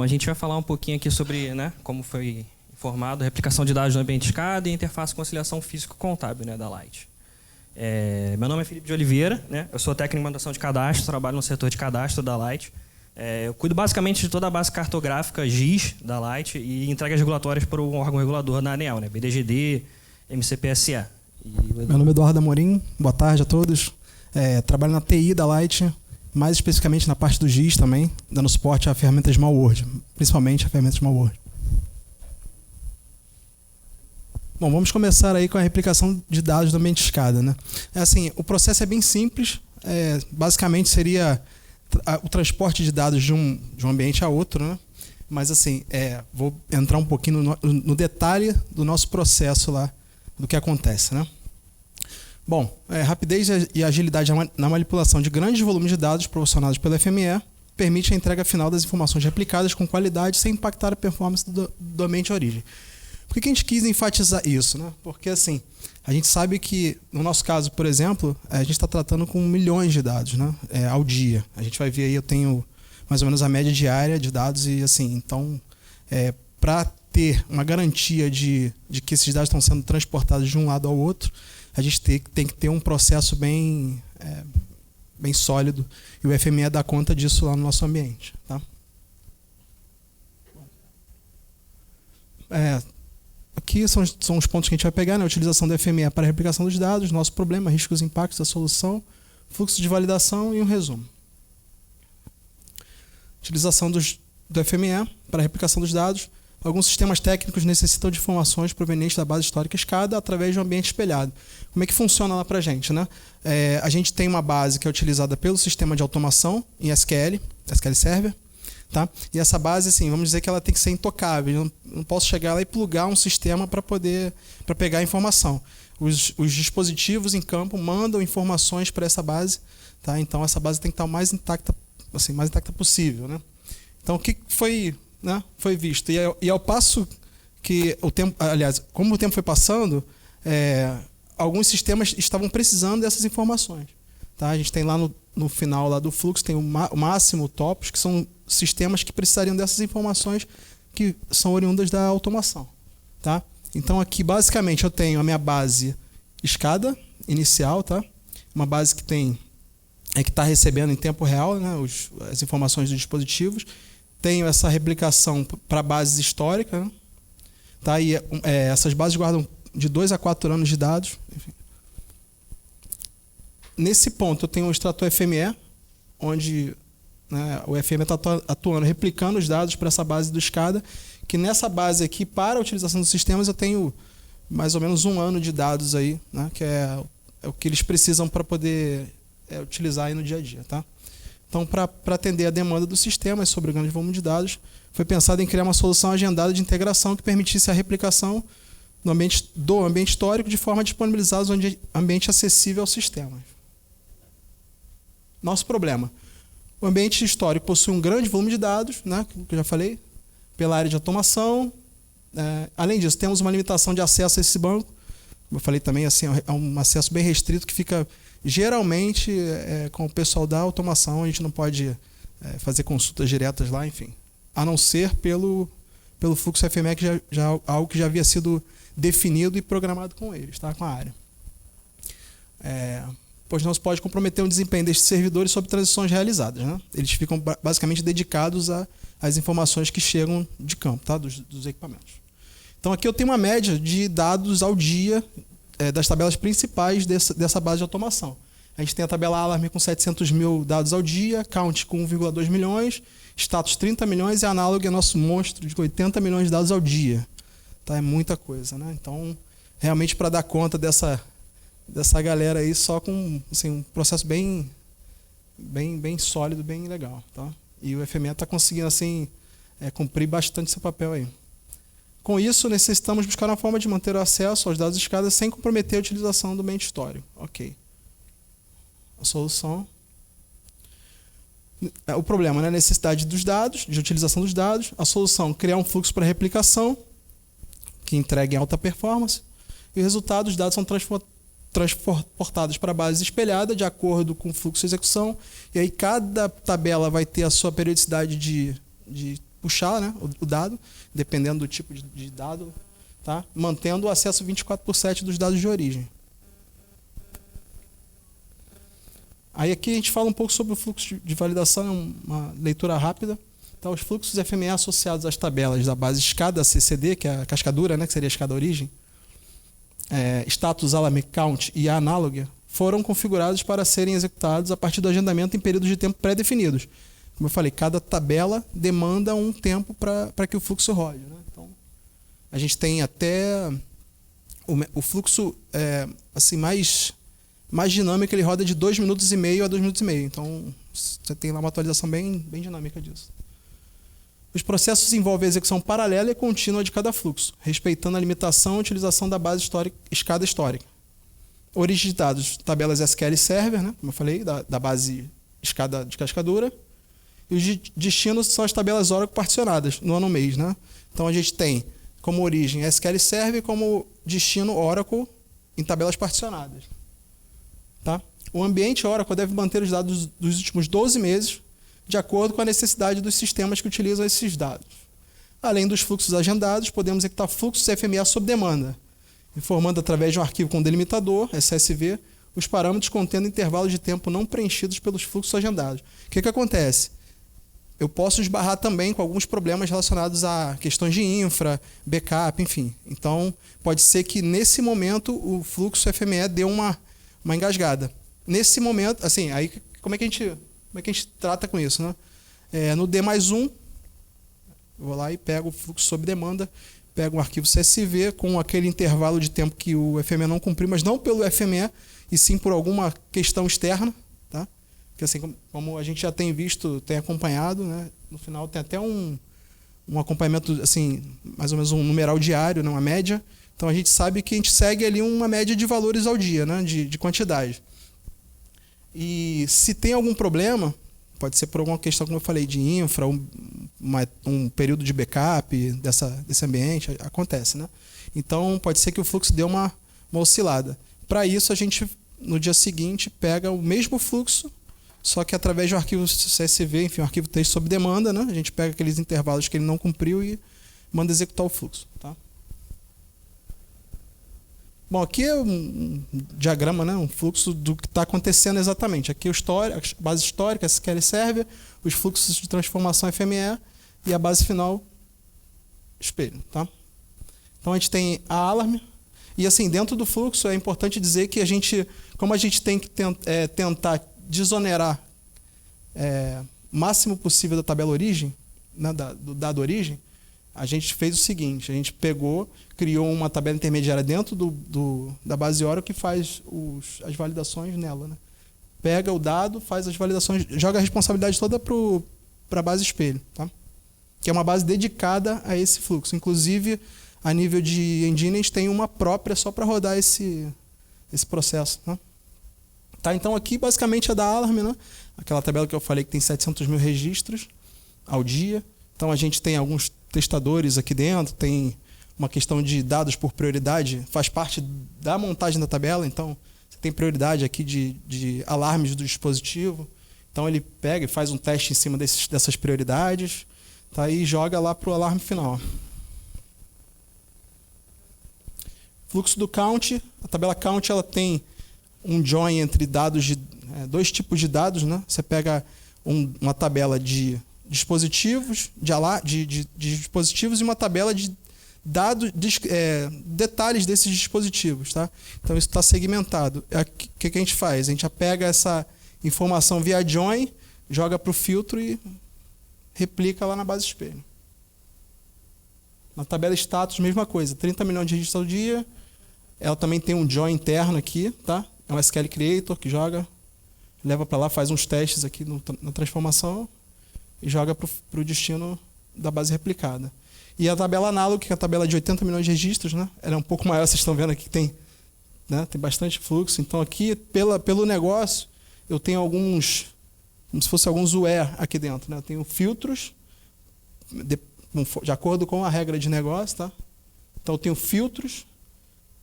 Bom, a gente vai falar um pouquinho aqui sobre, né, como foi informado, replicação de dados no ambiente SCADA e interface de conciliação físico-contábil, né, da Light. Meu nome é Felipe de Oliveira, né, eu sou técnico em manutenção de cadastro, trabalho no setor de cadastro da Light. Eu cuido basicamente de toda a base cartográfica GIS da Light e entregas regulatórias para o órgão regulador da ANEEL, né, BDGD, MCPSE. Meu nome é Eduardo Amorim, boa tarde a todos. Trabalho na TI da Light, mais especificamente na parte do GIS também, dando suporte a ferramentas de malware, principalmente a ferramentas de malware. Bom, vamos começar aí com a replicação de dados do ambiente SCADA, né? O processo é bem simples, basicamente seria o transporte de dados de um ambiente a outro, né? Mas vou entrar um pouquinho no detalhe do nosso processo lá, do que acontece, né? Bom, rapidez e agilidade na manipulação de grandes volumes de dados proporcionados pelo FME permite a entrega final das informações replicadas com qualidade sem impactar a performance do ambiente de origem. Por que a gente quis enfatizar isso, né? Porque a gente sabe que, no nosso caso, por exemplo, a gente está tratando com milhões de dados, né? Ao dia. A gente vai ver aí, eu tenho mais ou menos a média diária de dados e então, para ter uma garantia de que esses dados estão sendo transportados de um lado ao outro, a gente tem que ter um processo bem sólido e o FME dá conta disso lá no nosso ambiente. Tá? Aqui são os pontos que a gente vai pegar, né? A utilização do FME para a replicação dos dados, nosso problema, riscos e impactos da solução, fluxo de validação e um resumo. Utilização do FME para a replicação dos dados. Alguns sistemas técnicos necessitam de informações provenientes da base histórica SCADA através de um ambiente espelhado. Como é que funciona lá para a gente, né? A gente tem uma base que é utilizada pelo sistema de automação em SQL Server. Tá? E essa base, vamos dizer que ela tem que ser intocável. Não posso chegar lá e plugar um sistema para pegar a informação. Os dispositivos em campo mandam informações para essa base. Tá? Então essa base tem que estar o mais intacta possível. Né? Então o que foi visto? E ao passo que o tempo, aliás, como o tempo foi passando, alguns sistemas estavam precisando dessas informações. Tá? A gente tem lá no final lá do fluxo, tem o máximo topos, que são sistemas que precisariam dessas informações que são oriundas da automação. Tá? Então aqui basicamente eu tenho a minha base SCADA inicial, tá? Uma base que está recebendo em tempo real, né, as informações dos dispositivos. Tenho essa replicação para bases históricas, né? Tá? E essas bases guardam de 2 a 4 anos de dados. Enfim. Nesse ponto eu tenho um extrator FME, onde o FME está atuando, replicando os dados para essa base do SCADA, que nessa base aqui, para a utilização dos sistemas, eu tenho mais ou menos 1 ano de dados aí, né? Que é o que eles precisam para poder utilizar aí no dia a dia. Tá? Então, para atender a demanda dos sistemas sobre o grande volume de dados, foi pensado em criar uma solução agendada de integração que permitisse a replicação do ambiente histórico de forma a disponibilizar um ambiente acessível ao sistema. Nosso problema. O ambiente histórico possui um grande volume de dados, né, que eu já falei, pela área de automação. Além disso, temos uma limitação de acesso a esse banco. Como eu falei também, é um acesso bem restrito que fica geralmente com o pessoal da automação. A gente não pode fazer consultas diretas lá, enfim. A não ser pelo fluxo FME, que algo que já havia sido definido e programado com eles, tá? Com a área. Pois não se pode comprometer o desempenho destes servidores sob transições realizadas. Né? Eles ficam basicamente dedicados às informações que chegam de campo, tá? dos equipamentos. Então aqui eu tenho uma média de dados ao dia das tabelas principais dessa base de automação. A gente tem a tabela Alarm com 700 mil dados ao dia, Count com 1,2 milhões, Status 30 milhões e Analog é nosso monstro de 80 milhões de dados ao dia. Tá? É muita coisa. Né? Então, realmente, para dar conta dessa galera aí, só com um processo bem sólido, bem legal. Tá? E o FME está conseguindo cumprir bastante seu papel aí. Com isso, necessitamos buscar uma forma de manter o acesso aos dados SCADA sem comprometer a utilização do ambiente histórico. Ok. A solução. O problema, né? A necessidade dos dados, de utilização dos dados. A solução, criar um fluxo para replicação que entregue alta performance. E o resultado, os dados são transportados para a base espelhada de acordo com o fluxo de execução. E aí cada tabela vai ter a sua periodicidade de puxar, né, o dado, dependendo do tipo de dado, tá? Mantendo o acesso 24/7 dos dados de origem. Aí aqui a gente fala um pouco sobre o fluxo de validação, é uma leitura rápida. Então, os fluxos FME associados às tabelas da base escada CCD, que é a cascadura, né, que seria a escada origem, status alarm count e a análoga, foram configurados para serem executados a partir do agendamento em períodos de tempo pré-definidos. Como eu falei, cada tabela demanda um tempo para que o fluxo rode, né? Então, a gente tem até o fluxo assim, mais dinâmico, ele roda de 2,5 minutos a 2,5 minutos. Então, você tem lá uma atualização bem dinâmica disso. Os processos envolvem a execução paralela e contínua de cada fluxo, respeitando a limitação e utilização da base escada histórica. Origem de dados, tabelas SQL Server, né, como eu falei, da base escada de cascadura. E os destinos são as tabelas Oracle particionadas, no ano mês. Né? Então, a gente tem como origem SQL Server e como destino Oracle em tabelas particionadas. Tá? O ambiente Oracle deve manter os dados dos últimos 12 meses de acordo com a necessidade dos sistemas que utilizam esses dados. Além dos fluxos agendados, podemos executar fluxos FME sob demanda, informando através de um arquivo com delimitador, SSV, os parâmetros contendo intervalos de tempo não preenchidos pelos fluxos agendados. O que acontece? Eu posso esbarrar também com alguns problemas relacionados a questões de infra, backup, enfim. Então, pode ser que nesse momento o fluxo FME dê uma engasgada. Nesse momento, assim, aí como é que a gente trata com isso, né? No D+1, eu vou lá e pego o fluxo sob demanda, pego um arquivo CSV com aquele intervalo de tempo que o FME não cumpriu, mas não pelo FME, e sim por alguma questão externa, tá? Porque assim, como a gente já tem visto, tem acompanhado, né? No final tem até um acompanhamento, assim, mais ou menos um numeral diário, né? Uma média. Então a gente sabe que a gente segue ali uma média de valores ao dia, né? De quantidade. E se tem algum problema, pode ser por alguma questão, como eu falei, de infra, um período de backup desse ambiente, acontece, né? Então pode ser que o fluxo dê uma oscilada. Para isso, a gente, no dia seguinte, pega o mesmo fluxo, só que através de um arquivo CSV, enfim, um arquivo texto sob demanda, né? A gente pega aqueles intervalos que ele não cumpriu e manda executar o fluxo. Tá? Bom, aqui é um diagrama, né? Um fluxo do que está acontecendo exatamente. Aqui a base histórica, SQL Server, os fluxos de transformação FME e a base final, espelho. Tá? Então a gente tem a Alarm. E assim, dentro do fluxo é importante dizer que como a gente tem que tentar desonerar o máximo possível da tabela origem, né, do dado origem, a gente fez o seguinte, a gente criou uma tabela intermediária dentro da base Oracle que faz as validações nela. Né? Pega o dado, faz as validações, joga a responsabilidade toda para a base espelho, tá? Que é uma base dedicada a esse fluxo. Inclusive, a nível de engine, a gente tem uma própria só para rodar esse processo. Né? Tá, então aqui basicamente é da Alarm, né? Aquela tabela que eu falei que tem 700 mil registros ao dia. Então a gente tem alguns testadores aqui dentro, tem uma questão de dados por prioridade, faz parte da montagem da tabela, então você tem prioridade aqui de alarmes do dispositivo. Então ele pega e faz um teste em cima dessas prioridades, tá? E joga lá para o alarme final. Fluxo do count, a tabela count ela tem um join entre dados dois tipos de dados, né? Você pega uma tabela de dispositivos, de dispositivos e uma tabela de dados, detalhes desses dispositivos, tá? Então isso está segmentado. O que a gente faz? A gente pega essa informação via join, joga para o filtro e replica lá na base espelho. Na tabela status, mesma coisa, 30 milhões de registros ao dia. Ela também tem um join interno aqui, tá? É um SQL Creator que joga, leva para lá, faz uns testes aqui na transformação e joga para o destino da base replicada. E a tabela análoga, que é a tabela de 80 milhões de registros, né? Ela é um pouco maior, vocês estão vendo aqui que tem bastante fluxo. Então aqui, pelo negócio, eu tenho alguns, como se fosse alguns UE aqui dentro. Né? Eu tenho filtros, de acordo com a regra de negócio. Tá? Então eu tenho filtros,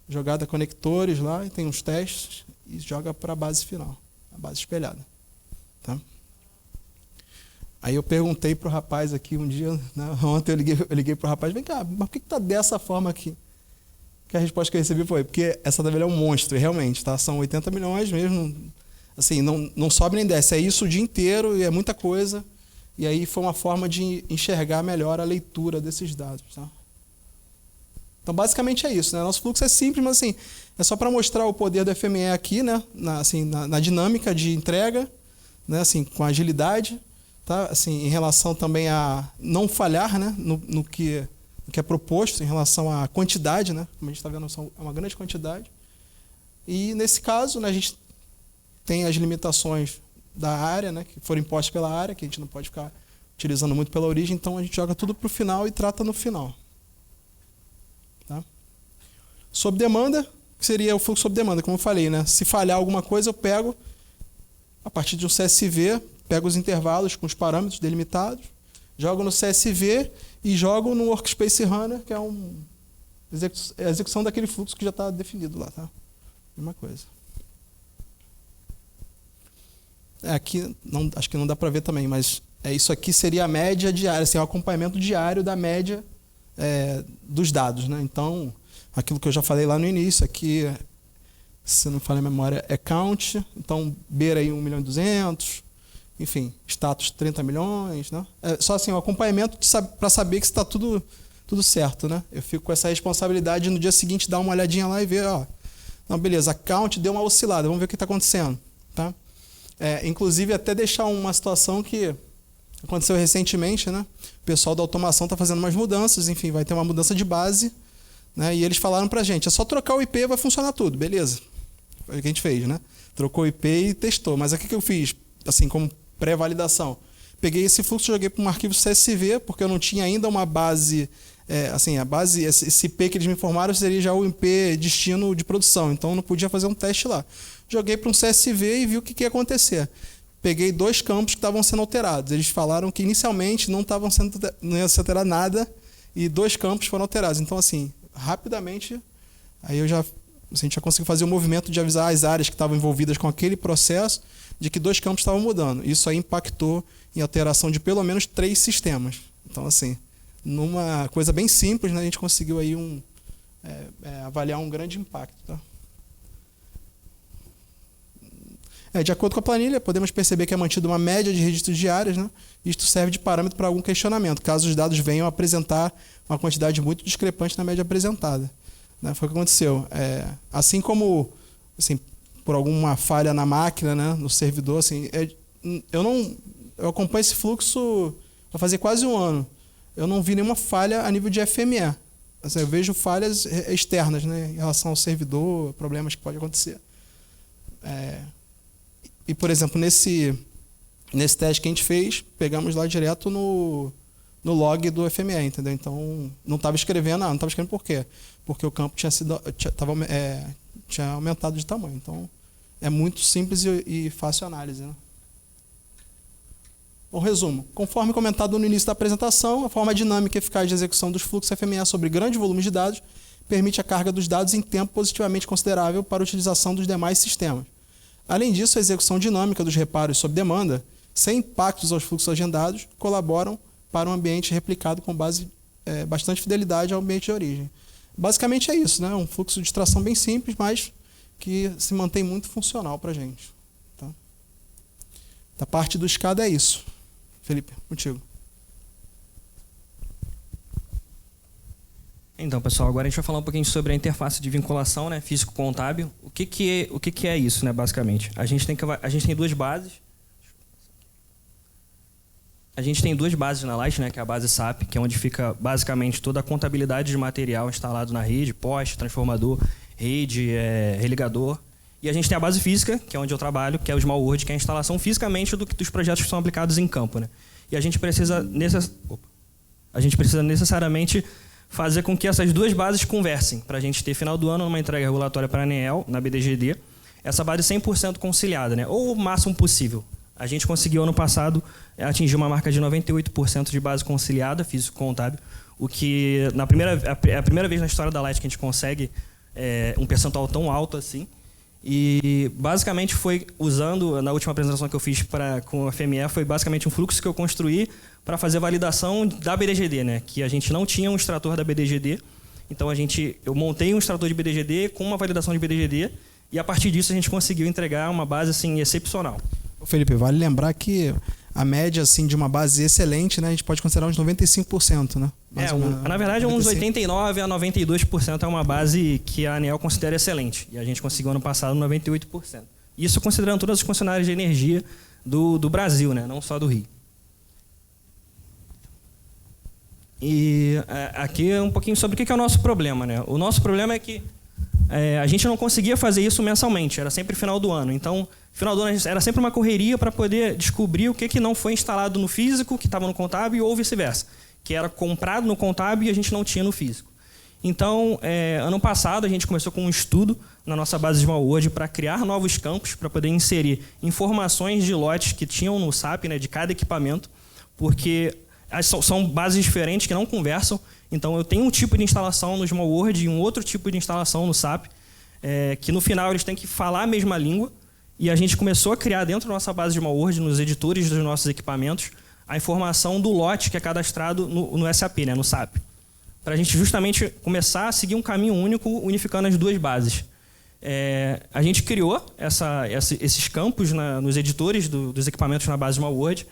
jogada conectores lá, e tem uns testes, e joga para a base final, a base espelhada. Tá? Aí eu perguntei pro rapaz aqui um dia, né, ontem eu liguei pro rapaz, vem cá, mas por que tá dessa forma aqui? Que a resposta que eu recebi foi, porque essa tabela é um monstro, e realmente, tá? São 80 milhões mesmo, assim, não sobe nem desce, é isso o dia inteiro e é muita coisa, e aí foi uma forma de enxergar melhor a leitura desses dados, tá? Então, basicamente é isso, né? Nosso fluxo é simples, mas assim, é só para mostrar o poder do FME aqui, né? Na dinâmica de entrega, né? Assim, com agilidade, tá? Assim, em relação também a não falhar, né? no que é proposto, em relação à quantidade, né? Como a gente está vendo, é uma grande quantidade. E nesse caso, né, a gente tem as limitações da área, né? Que foram impostas pela área, que a gente não pode ficar utilizando muito pela origem, então a gente joga tudo para o final e trata no final. Tá? Sob demanda, que seria o fluxo sob demanda, como eu falei, né? Se falhar alguma coisa, eu pego, a partir de um CSV, pego os intervalos com os parâmetros delimitados, jogo no CSV e jogo no Workspace Runner, que é a execução daquele fluxo que já está definido lá. Tá? Mesma coisa. Aqui, acho que não dá para ver também, mas isso aqui seria a média diária, assim, o acompanhamento diário da média dos dados, né? Então, aquilo que eu já falei lá no início, aqui, se não me falha a memória, é count, então beira aí 1.200.000, enfim, status 30 milhões, né? Só assim, o acompanhamento para saber que está tudo certo, né? Eu fico com essa responsabilidade de no dia seguinte dar uma olhadinha lá e ver, ó, não, beleza, a count deu uma oscilada, vamos ver o que está acontecendo, tá? Inclusive, até deixar uma situação que aconteceu recentemente, né? O pessoal da automação está fazendo umas mudanças, enfim, vai ter uma mudança de base, né? E eles falaram para a gente, é só trocar o IP e vai funcionar tudo, beleza? Foi o que a gente fez, né? Trocou o IP e testou. Mas o que eu fiz, assim, como pré-validação? Peguei esse fluxo e joguei para um arquivo CSV, porque eu não tinha ainda uma base, assim, a base, esse IP que eles me informaram seria já o IP destino de produção, então eu não podia fazer um teste lá. Joguei para um CSV e vi o que ia acontecer. Peguei 2 campos que estavam sendo alterados. Eles falaram que inicialmente não ia se alterar nada e 2 campos foram alterados. Então, assim, rapidamente, aí a gente já conseguiu fazer o movimento de avisar as áreas que estavam envolvidas com aquele processo de que 2 campos estavam mudando. Isso aí impactou em alteração de pelo menos 3 sistemas. Então, assim, numa coisa bem simples, né, a gente conseguiu aí avaliar um grande impacto. Tá? De acordo com a planilha, podemos perceber que é mantida uma média de registros diários, né? Isto serve de parâmetro para algum questionamento, caso os dados venham a apresentar uma quantidade muito discrepante na média apresentada. Né? Foi o que aconteceu. Assim como, assim, por alguma falha na máquina, né, no servidor, assim, eu acompanho esse fluxo vai fazer quase 1 ano. Eu não vi nenhuma falha a nível de FME. Assim, eu vejo falhas externas, né, em relação ao servidor, problemas que podem acontecer. E, por exemplo, nesse teste que a gente fez, pegamos lá direto no log do FME, entendeu? Então, não estava escrevendo, não estava escrevendo por quê? Porque o campo tinha aumentado de tamanho. Então, é muito simples e fácil a análise. Né? Bom, resumo. Conforme comentado no início da apresentação, a forma dinâmica e eficaz de execução dos fluxos FME sobre grandes volumes de dados permite a carga dos dados em tempo positivamente considerável para a utilização dos demais sistemas. Além disso, a execução dinâmica dos reparos sob demanda, sem impactos aos fluxos agendados, colaboram para um ambiente replicado com bastante fidelidade ao ambiente de origem. Basicamente é isso, né? Um fluxo de extração bem simples, mas que se mantém muito funcional para a gente. Tá? Da parte do SCADA é isso. Felipe, contigo. Então, pessoal, agora a gente vai falar um pouquinho sobre a interface de vinculação, né, físico-contábil. O que é isso, né, basicamente? A gente tem 2 bases. A gente tem 2 bases na Light, né, que é a base SAP, que é onde fica basicamente toda a contabilidade de material instalado na rede, poste, transformador, rede, religador. E a gente tem a base física, que é onde eu trabalho, que é o Small World, que é a instalação fisicamente dos projetos que são aplicados em campo, né? E a gente precisa necessariamente fazer com que essas 2 bases conversem, para a gente ter, final do ano, uma entrega regulatória para a ANEEL, na BDGD, essa base 100% conciliada, né? Ou o máximo possível. A gente conseguiu, ano passado, atingir uma marca de 98% de base conciliada, físico-contábil, o que é a primeira vez na história da Light que a gente consegue um percentual tão alto assim. E basicamente foi usando, na última apresentação que eu fiz com a FME, foi basicamente um fluxo que eu construí para fazer a validação da BDGD, né? Que a gente não tinha um extrator da BDGD, então eu montei um extrator de BDGD com uma validação de BDGD e a partir disso a gente conseguiu entregar uma base assim excepcional. Felipe, vale lembrar que a média assim, de uma base excelente, né, a gente pode considerar uns 95%, né? Na verdade, 95%. Uns 89% a 92% é uma base que a ANEEL considera excelente. E a gente conseguiu ano passado 98%. Isso considerando todas as concessionárias de energia do Brasil, né? Não só do Rio. E aqui é um pouquinho sobre o que é o nosso problema, né? O nosso problema é que a gente não conseguia fazer isso mensalmente, era sempre final do ano. Então, final do ano era sempre uma correria para poder descobrir o que não foi instalado no físico, que estava no contábil, ou vice-versa, que era comprado no contábil e a gente não tinha no físico. Então, ano passado, a gente começou com um estudo na nossa base de Smallworld para criar novos campos, para poder inserir informações de lotes que tinham no SAP, né, de cada equipamento, porque são bases diferentes que não conversam. Então, eu tenho um tipo de instalação no Smallworld e um outro tipo de instalação no SAP, que no final eles têm que falar a mesma língua. E a gente começou a criar dentro da nossa base de Smallworld, nos editores dos nossos equipamentos, a informação do lote que é cadastrado no SAP, né, no SAP. Para a gente justamente começar a seguir um caminho único, unificando as duas bases. A gente criou esses campos nos editores dos equipamentos na base de Smallworld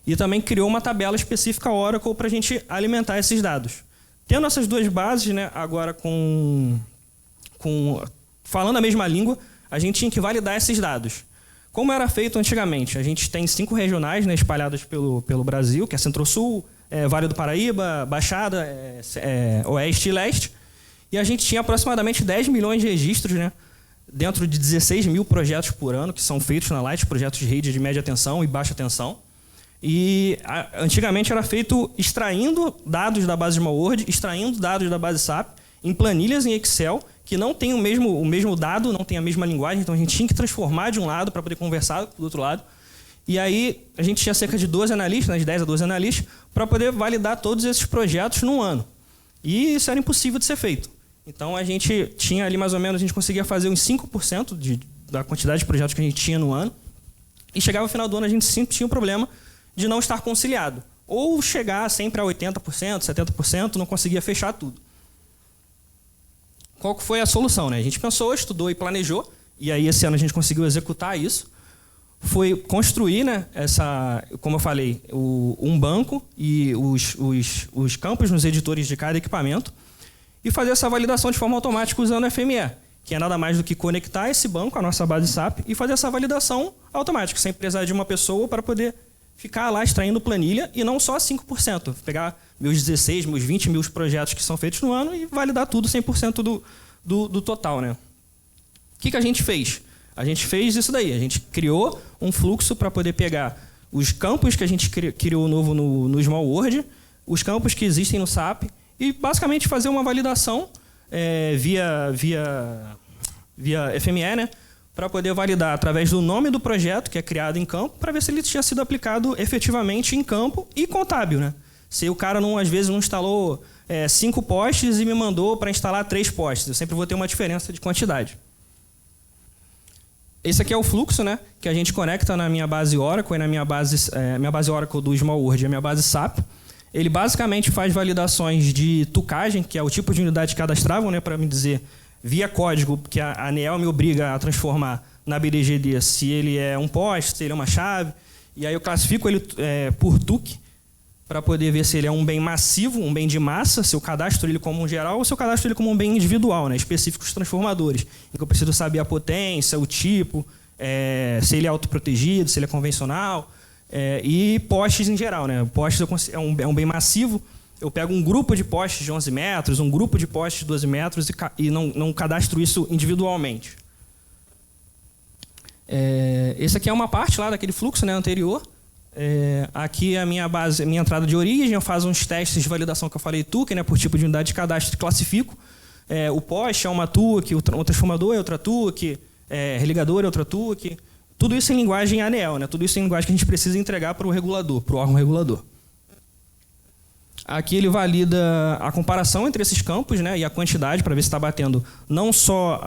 e também criou uma tabela específica Oracle para a gente alimentar esses dados. Tendo essas duas bases, né, agora falando a mesma língua, a gente tinha que validar esses dados. Como era feito antigamente? A gente tem 5 regionais, né, espalhadas pelo Brasil, que é Centro-Sul, Vale do Paraíba, Baixada, Oeste e Leste. E a gente tinha aproximadamente 10 milhões de registros, né, dentro de 16 mil projetos por ano, que são feitos na Light, projetos de rede de média tensão e baixa tensão. E antigamente era feito extraindo dados da base de Smallworld, extraindo dados da base SAP, em planilhas em Excel, que não tem o mesmo dado, não tem a mesma linguagem, então a gente tinha que transformar de um lado para poder conversar do outro lado. E aí a gente tinha cerca de 12 analistas, né, de 10 a 12 analistas, para poder validar todos esses projetos num ano. E isso era impossível de ser feito. Então a gente tinha ali mais ou menos, a gente conseguia fazer uns 5% da quantidade de projetos que a gente tinha no ano. E chegava ao final do ano, a gente sempre tinha o problema de não estar conciliado. Ou chegar sempre a 80%, 70%, não conseguia fechar tudo. Qual que foi a solução, né? A gente pensou, estudou e planejou, e aí esse ano a gente conseguiu executar isso. Foi construir, né, como eu falei, um banco e os campos nos editores de cada equipamento e fazer essa validação de forma automática usando o FME, que é nada mais do que conectar esse banco à nossa base SAP e fazer essa validação automática, sem precisar de uma pessoa para poder ficar lá extraindo planilha e não só 5%. Pegar meus 16, meus 20 mil projetos que são feitos no ano e validar tudo 100% do total, né? O que a gente fez? A gente fez isso daí. A gente criou um fluxo para poder pegar os campos que a gente criou novo no Smallworld, os campos que existem no SAP e basicamente fazer uma validação via FME, né? Para poder validar através do nome do projeto que é criado em campo, para ver se ele tinha sido aplicado efetivamente em campo e contábil, né? Se o cara às vezes não instalou 5 postes e me mandou para instalar 3 postes, eu sempre vou ter uma diferença de quantidade. Esse aqui é o fluxo, né, que a gente conecta na minha base Oracle e na minha base Oracle do Smallworld e a minha base SAP. Ele basicamente faz validações de tucagem, que é o tipo de unidade cadastrável, né, para me dizer via código, que a ANEEL me obriga a transformar na BDGD se ele é um poste, se ele é uma chave. E aí eu classifico ele por TUC, para poder ver se ele é um bem massivo, um bem de massa, se eu cadastro ele como um geral ou se eu cadastro ele como um bem individual, né, específicos transformadores. Então eu preciso saber a potência, o tipo, se ele é autoprotegido, se ele é convencional, e postes em geral, né? Postes é um bem massivo. Eu pego um grupo de postes de 11 metros, um grupo de postes de 12 metros e não cadastro isso individualmente. Esse aqui é uma parte lá daquele fluxo, né, anterior. Aqui a minha entrada de origem, eu faço uns testes de validação que eu falei TUC, né, por tipo de unidade de cadastro, classifico. O poste é uma TUC, o transformador é outra TUC, religador é outra TUC. Tudo isso em linguagem ANEEL, né? Tudo isso em linguagem que a gente precisa entregar para o regulador, para o órgão regulador. Aqui ele valida a comparação entre esses campos, né, e a quantidade, para ver se está batendo não só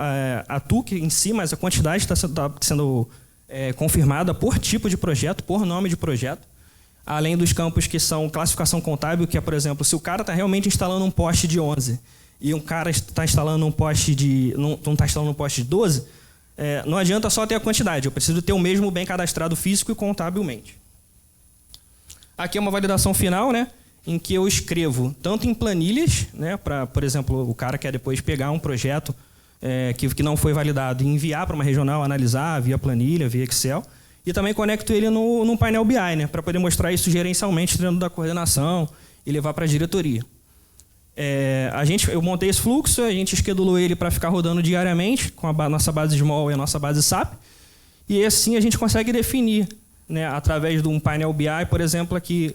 a TUC em si, mas a quantidade está sendo confirmada por tipo de projeto, por nome de projeto. Além dos campos que são classificação contábil, que é, por exemplo, se o cara está realmente instalando um poste de 11 e um cara está instalando um poste de não está instalando um poste de 12, não adianta só ter a quantidade, eu preciso ter o mesmo bem cadastrado físico e contabilmente. Aqui é uma validação final, né, em que eu escrevo tanto em planilhas, né, para, por exemplo, o cara quer depois pegar um projeto que não foi validado e enviar para uma regional, analisar via planilha, via Excel, e também conecto ele num painel BI, né, para poder mostrar isso gerencialmente dentro da coordenação e levar para a diretoria. Eu montei esse fluxo, a gente esquedulou ele para ficar rodando diariamente com a nossa base SMAL e a nossa base SAP, e assim a gente consegue definir, né, através de um painel BI, por exemplo, aqui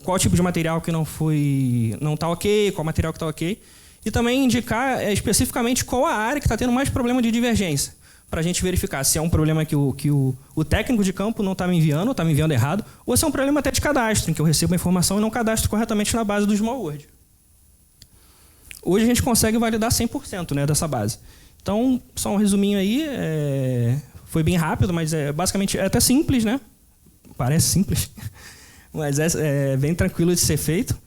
qual tipo de material que não está ok, qual material que está ok, e também indicar especificamente qual a área que está tendo mais problema de divergência, para a gente verificar se é um problema que o técnico de campo não está me enviando, está me enviando errado, ou se é um problema até de cadastro, em que eu recebo a informação e não cadastro corretamente na base do Small World. Hoje a gente consegue validar 100%, né, dessa base. Então, só um resuminho aí, foi bem rápido, mas basicamente é até simples, né? Parece simples, mas é bem tranquilo de ser feito.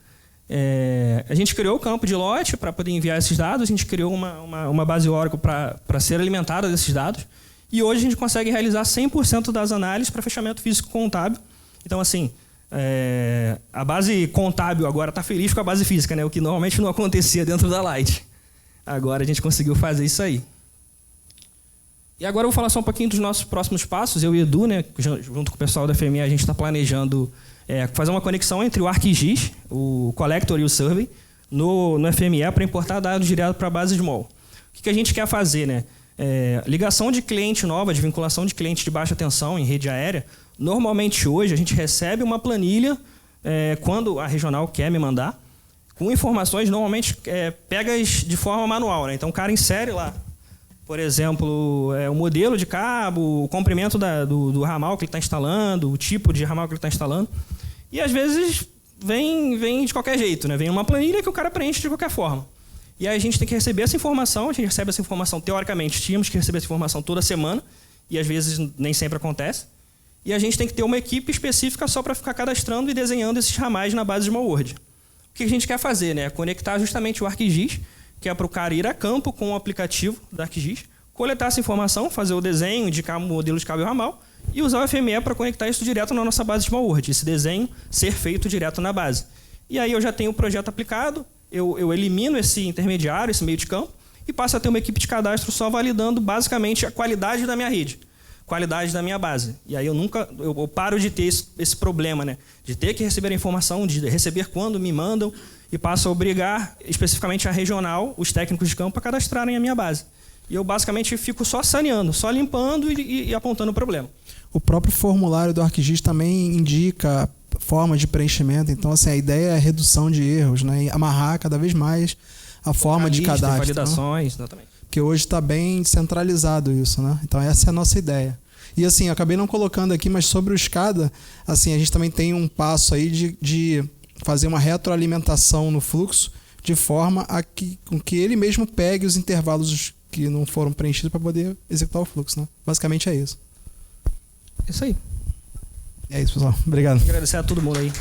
A gente criou o campo de lote para poder enviar esses dados, a gente criou uma base Oracle para ser alimentada desses dados, e hoje a gente consegue realizar 100% das análises para fechamento físico contábil. Então, assim, a base contábil agora está feliz com a base física, né? O que normalmente não acontecia dentro da Light. Agora a gente conseguiu fazer isso aí. E agora eu vou falar só um pouquinho dos nossos próximos passos. Eu e o Edu, né, junto com o pessoal da FME, a gente está planejando fazer uma conexão entre o ArcGIS, o Collector e o Survey no FME para importar dados direto para a base Small. O que a gente quer fazer, né? Ligação de cliente nova, de vinculação de cliente de baixa tensão em rede aérea. Normalmente hoje a gente recebe uma planilha quando a regional quer me mandar, com informações normalmente pegas de forma manual, né? Então o cara insere lá, por exemplo, o modelo de cabo, o comprimento do ramal que ele está instalando, o tipo de ramal que ele está instalando. E às vezes vem de qualquer jeito, né? Vem uma planilha que o cara preenche de qualquer forma. E aí a gente tem que receber essa informação, a gente recebe essa informação, teoricamente, tínhamos que receber essa informação toda semana, e às vezes nem sempre acontece. E a gente tem que ter uma equipe específica só para ficar cadastrando e desenhando esses ramais na base de Small World. O que a gente quer fazer, né? Conectar justamente o ArcGIS, que é para o cara ir a campo com o aplicativo da ArcGIS, coletar essa informação, fazer o desenho, indicar o modelo de cabo e ramal, e usar o FME para conectar isso direto na nossa base de Small World, esse desenho ser feito direto na base. E aí eu já tenho o projeto aplicado, eu elimino esse intermediário, esse meio de campo, e passo a ter uma equipe de cadastro só validando basicamente a qualidade da minha rede, qualidade da minha base. E aí eu paro de ter esse problema, né? De ter que receber a informação, de receber quando me mandam, e passo a obrigar especificamente a regional, os técnicos de campo, a cadastrarem a minha base. E eu basicamente fico só saneando, só limpando e apontando o problema. O próprio formulário do ArcGIS também indica forma de preenchimento. Então, assim, a ideia é a redução de erros, né? E amarrar cada vez mais a forma de cadastro. Validações, exatamente. Porque hoje está bem centralizado isso, né? Então, essa é a nossa ideia. E, assim, eu acabei não colocando aqui, mas sobre o SCADA, assim, a gente também tem um passo aí de fazer uma retroalimentação no fluxo de forma com que ele mesmo pegue os intervalos que não foram preenchidos para poder executar o fluxo, né? Basicamente é isso. Isso aí. É isso, pessoal. Obrigado. Agradecer a todo mundo aí.